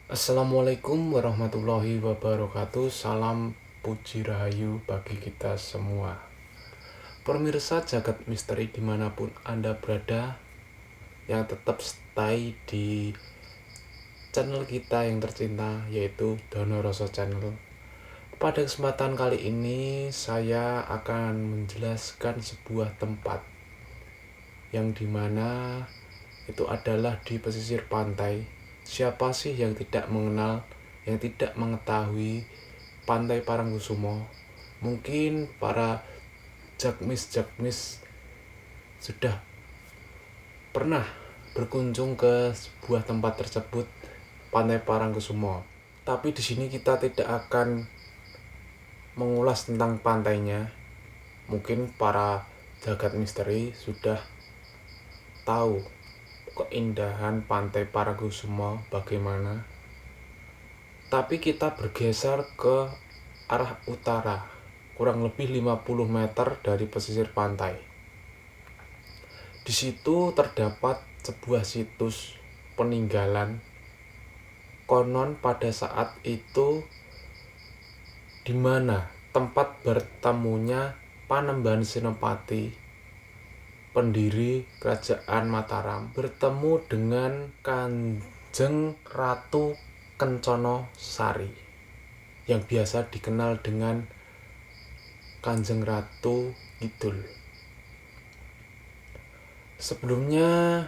Assalamualaikum warahmatullahi wabarakatuh. Salam puji rahayu bagi kita semua. Pemirsa jagat misteri dimanapun Anda berada, yang tetap stay di channel kita yang tercinta, yaitu Donoroso Channel. Pada kesempatan kali ini saya akan menjelaskan sebuah tempat yang dimana itu adalah di pesisir pantai. Siapa sih yang tidak mengenal, yang tidak mengetahui Pantai Parangkusumo? Mungkin para jakmis sudah pernah berkunjung ke sebuah tempat tersebut, Pantai Parangkusumo. Tapi di sini kita tidak akan mengulas tentang pantainya. Mungkin para jagat misteri sudah tahu keindahan Pantai Parangkusumo bagaimana. Tapi kita bergeser ke arah utara, kurang lebih 50 meter dari pesisir pantai. Di situ terdapat sebuah situs peninggalan. Konon pada saat itu di mana tempat bertemunya Panembahan Senopati, pendiri Kerajaan Mataram, bertemu dengan Kanjeng Ratu Kencana Sari, yang biasa dikenal dengan Kanjeng Ratu Kidul. Sebelumnya,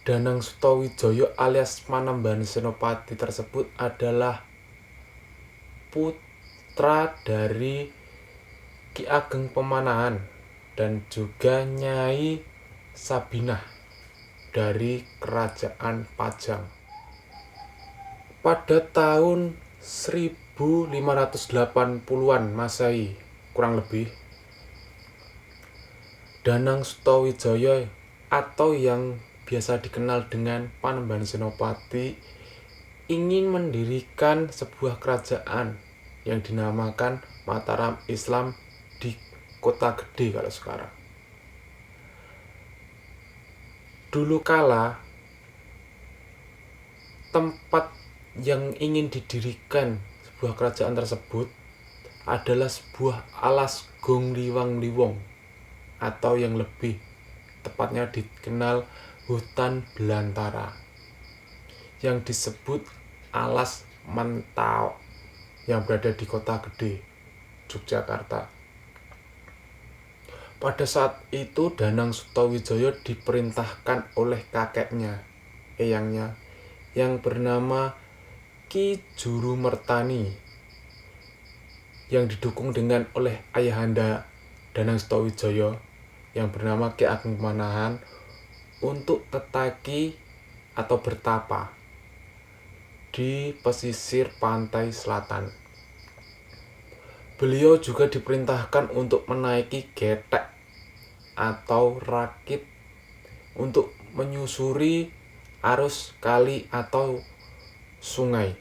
Danang Sutawijaya alias Panembahan Senopati tersebut adalah putra dari Ki Ageng Pemanahan dan juga Nyai Sabinah dari Kerajaan Pajang. Pada tahun 1580-an Masehi kurang lebih, Danang Sutawijaya atau yang biasa dikenal dengan Panembahan Senopati ingin mendirikan sebuah kerajaan yang dinamakan Mataram Islam di Kota Gede kalau sekarang. Dulu kala tempat yang ingin didirikan sebuah kerajaan tersebut adalah sebuah alas Gong Liwang Liwong, atau yang lebih tepatnya dikenal hutan belantara, yang disebut alas Mentawai, yang berada di Kota Gede, Yogyakarta. Pada saat itu Danang Sutawijaya diperintahkan oleh kakeknya, eyangnya, yang bernama Ki Jurumertani, yang didukung dengan oleh ayahanda Danang Sutawijaya yang bernama Ki Ageng Pemanahan, untuk tetaki atau bertapa di pesisir pantai selatan. Beliau juga diperintahkan untuk menaiki getek atau rakit untuk menyusuri arus kali atau sungai.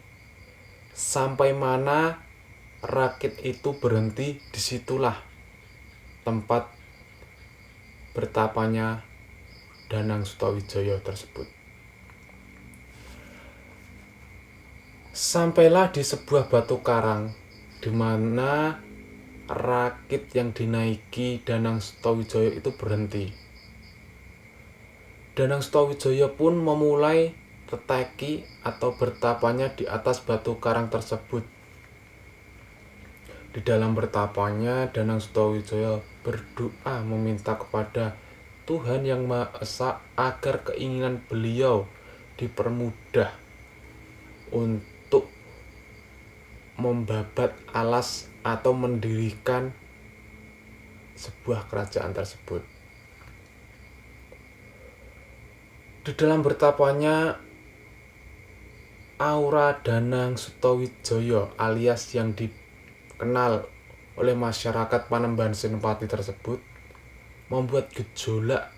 Sampai mana rakit itu berhenti, disitulah tempat bertapanya Danang Sutawijaya tersebut. Sampailah di sebuah batu karang di mana rakit yang dinaiki Danang Sutawijaya itu berhenti. Danang Sutawijaya pun memulai tetaki atau bertapanya di atas batu karang tersebut. Di dalam bertapanya, Danang Sutawijaya berdoa meminta kepada Tuhan Yang Maha Esa agar keinginan beliau dipermudah untuk membabat alas atau mendirikan sebuah kerajaan tersebut. Di dalam bertapanya, aura Danang Sutawijaya alias yang dikenal oleh masyarakat Panembahan Senopati tersebut membuat gejolak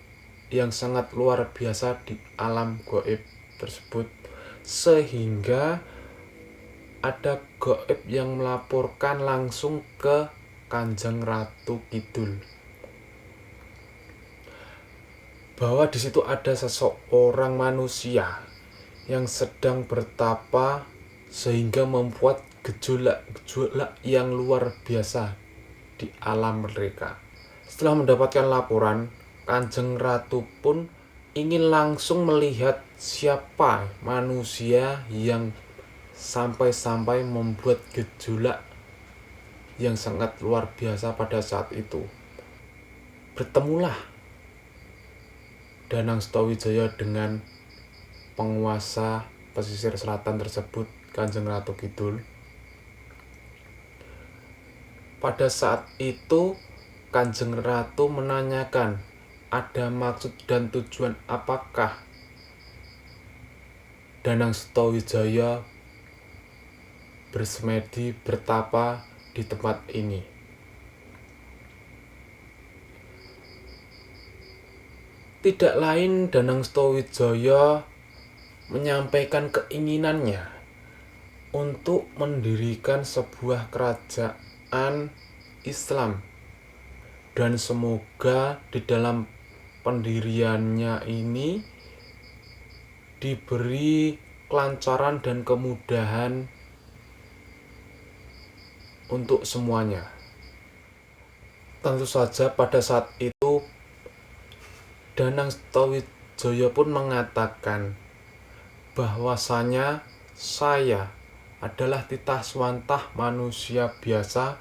yang sangat luar biasa di alam gaib tersebut, sehingga ada gaib yang melaporkan langsung ke Kanjeng Ratu Kidul bahwa di situ ada seseorang manusia yang sedang bertapa sehingga membuat gejolak-gejolak yang luar biasa di alam mereka. Setelah mendapatkan laporan, Kanjeng Ratu pun ingin langsung melihat siapa manusia yang sampai-sampai membuat gejolak yang sangat luar biasa pada saat itu. Bertemulah Danang Sutawijaya dengan penguasa pesisir selatan tersebut, Kanjeng Ratu Kidul. Pada saat itu Kanjeng Ratu menanyakan ada maksud dan tujuan apakah Danang Sutawijaya bersemedi bertapa di tempat ini. Tidak lain Danang Sutawijaya menyampaikan keinginannya untuk mendirikan sebuah kerajaan Islam, dan semoga di dalam pendiriannya ini diberi kelancaran dan kemudahan untuk semuanya. Tentu saja pada saat itu Danang Sutawijaya pun mengatakan bahwasanya saya adalah titah swantah manusia biasa,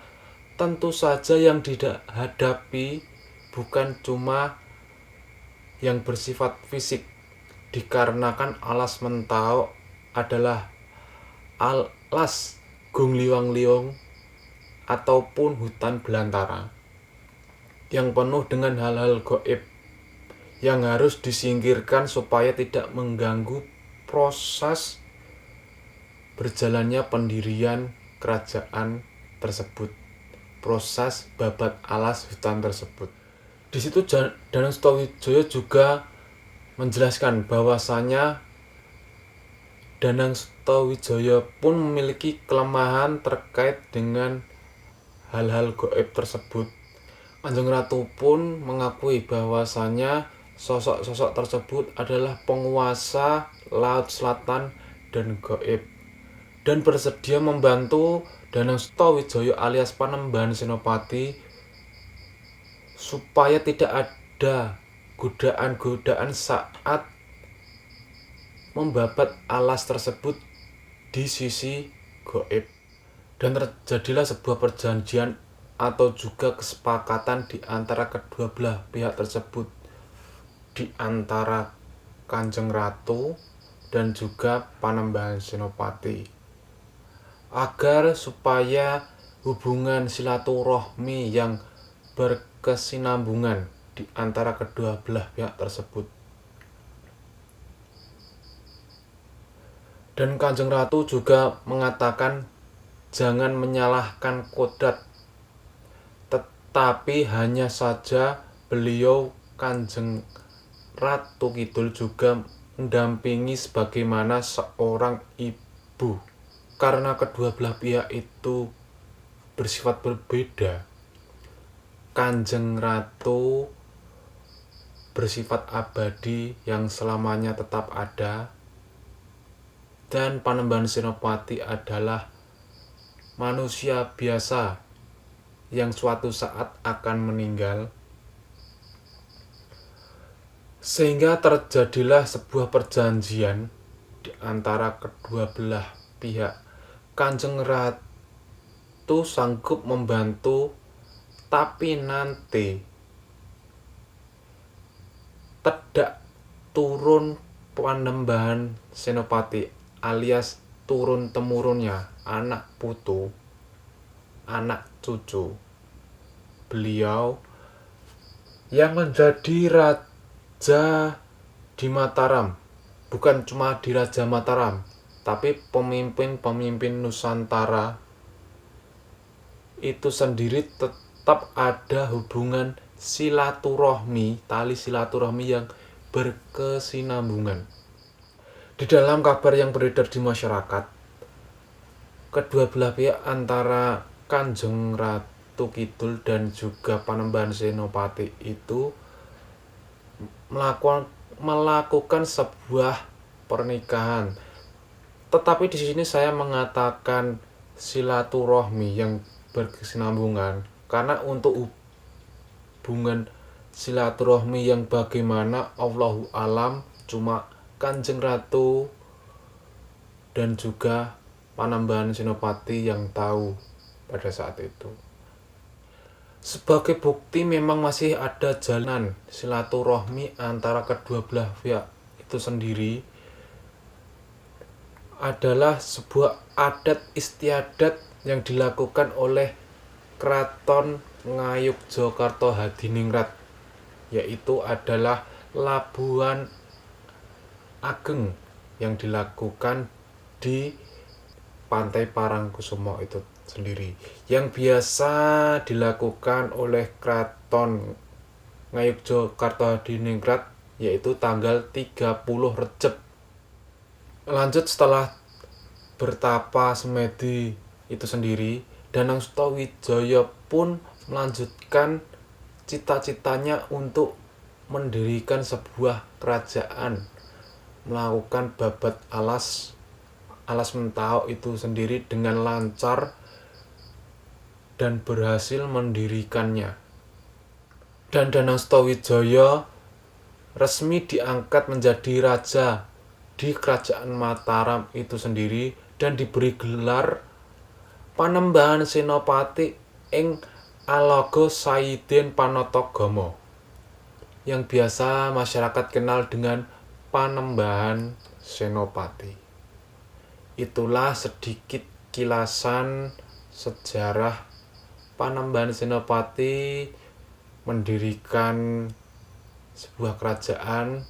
tentu saja yang dihadapi bukan cuma yang bersifat fisik, dikarenakan alas mentau adalah alas gung liwang-liwang ataupun hutan belantara yang penuh dengan hal-hal gaib yang harus disingkirkan supaya tidak mengganggu proses berjalannya pendirian kerajaan tersebut, proses babat alas hutan tersebut. Di situ Danang Sutawijaya juga menjelaskan bahwasanya Danang Sutawijaya pun memiliki kelemahan terkait dengan hal-hal gaib tersebut. Kanjeng Ratu pun mengakui bahwasanya sosok-sosok tersebut adalah penguasa Laut Selatan dan gaib, dan bersedia membantu Danang Sutawijaya alias Panembahan Senopati supaya tidak ada godaan-godaan saat membabat alas tersebut di sisi gaib. Dan terjadilah sebuah perjanjian atau juga kesepakatan di antara kedua belah pihak tersebut, di antara Kanjeng Ratu dan juga Panembahan Senopati, agar supaya hubungan silaturahmi yang berkesinambungan di antara kedua belah pihak tersebut. Dan Kanjeng Ratu juga mengatakan jangan menyalahkan kodrat, tetapi hanya saja beliau Kanjeng Ratu Kidul juga mendampingi sebagaimana seorang ibu. Karena kedua belah pihak itu bersifat berbeda, Kanjeng Ratu bersifat abadi yang selamanya tetap ada, dan Panembahan Senopati adalah manusia biasa yang suatu saat akan meninggal. Sehingga terjadilah sebuah perjanjian di antara kedua belah pihak. Kanjeng Ratu sanggup membantu, tapi nanti tidak turun Panembahan Senopati alias turun temurunnya, anak putu, anak cucu beliau yang menjadi raja di Mataram. Bukan cuma di Raja Mataram, tapi pemimpin-pemimpin Nusantara itu sendiri tetap ada hubungan silaturahmi, tali silaturahmi yang berkesinambungan. Di dalam kabar yang beredar di masyarakat, kedua belah pihak antara Kanjeng Ratu Kidul dan juga Panembahan Senopati itu melakukan sebuah pernikahan. Tetapi di sini saya mengatakan silaturahmi yang berkesinambungan karena untuk hubungan silaturahmi yang bagaimana Allahu alam, cuma Kanjeng Ratu dan juga Panembahan Senopati yang tahu pada saat itu. Sebagai bukti memang masih ada jalanan silaturahmi antara kedua belah pihak itu sendiri, adalah sebuah adat istiadat yang dilakukan oleh Kraton Ngayogyakarta Hadiningrat, yaitu adalah Labuhan Ageng yang dilakukan di Pantai Parangkusumo itu sendiri, yang biasa dilakukan oleh Kraton Ngayogyakarta Hadiningrat, yaitu tanggal 30 Recep. Lanjut, setelah bertapa semedi itu sendiri, Danang Sutawijaya pun melanjutkan cita-citanya untuk mendirikan sebuah kerajaan, melakukan babat alas Mentawai itu sendiri dengan lancar dan berhasil mendirikannya. Dan Danang Sutawijaya resmi diangkat menjadi raja di kerajaan Mataram itu sendiri dan diberi gelar Panembahan Senopati ing Alaga Sayidin Panatagama, yang biasa masyarakat kenal dengan Panembahan Senopati. Itulah sedikit kilasan sejarah Panembahan Senopati mendirikan sebuah kerajaan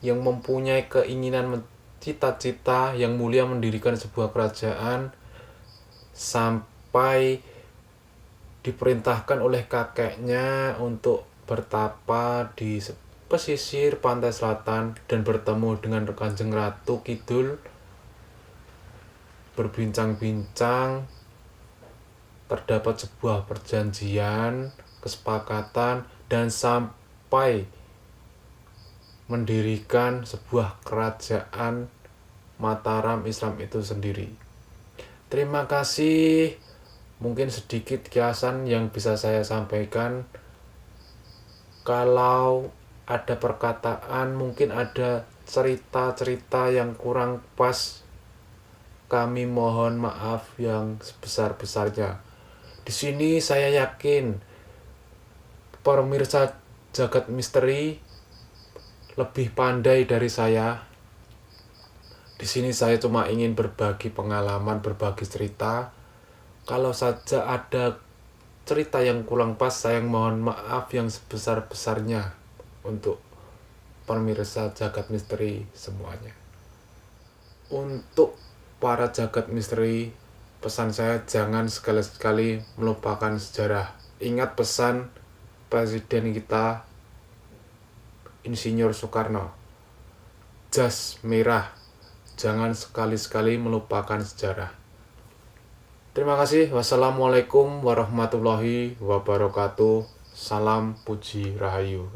yang mempunyai keinginan cita-cita yang mulia mendirikan sebuah kerajaan, sampai diperintahkan oleh kakeknya untuk bertapa di pesisir pantai selatan dan bertemu dengan Kanjeng Ratu Kidul, berbincang-bincang, terdapat sebuah perjanjian, kesepakatan, dan sampai mendirikan sebuah kerajaan Mataram Islam itu sendiri. Terima kasih, mungkin sedikit kiasan yang bisa saya sampaikan. Kalau ada perkataan, mungkin ada cerita-cerita yang kurang pas, kami mohon maaf yang sebesar-besarnya. Di sini saya yakin pemirsa Jagat Misteri lebih pandai dari saya. Di sini saya cuma ingin berbagi pengalaman, berbagi cerita. Kalau saja ada cerita yang kurang pas, saya mohon maaf yang sebesar-besarnya untuk pemirsa Jagat Misteri semuanya. Untuk para Jagat Misteri, pesan saya jangan sekali-sekali melupakan sejarah. Ingat pesan Presiden kita Insinyur Soekarno, jas merah, jangan sekali-sekali melupakan sejarah. Terima kasih. Wassalamualaikum warahmatullahi wabarakatuh. Salam puji rahayu.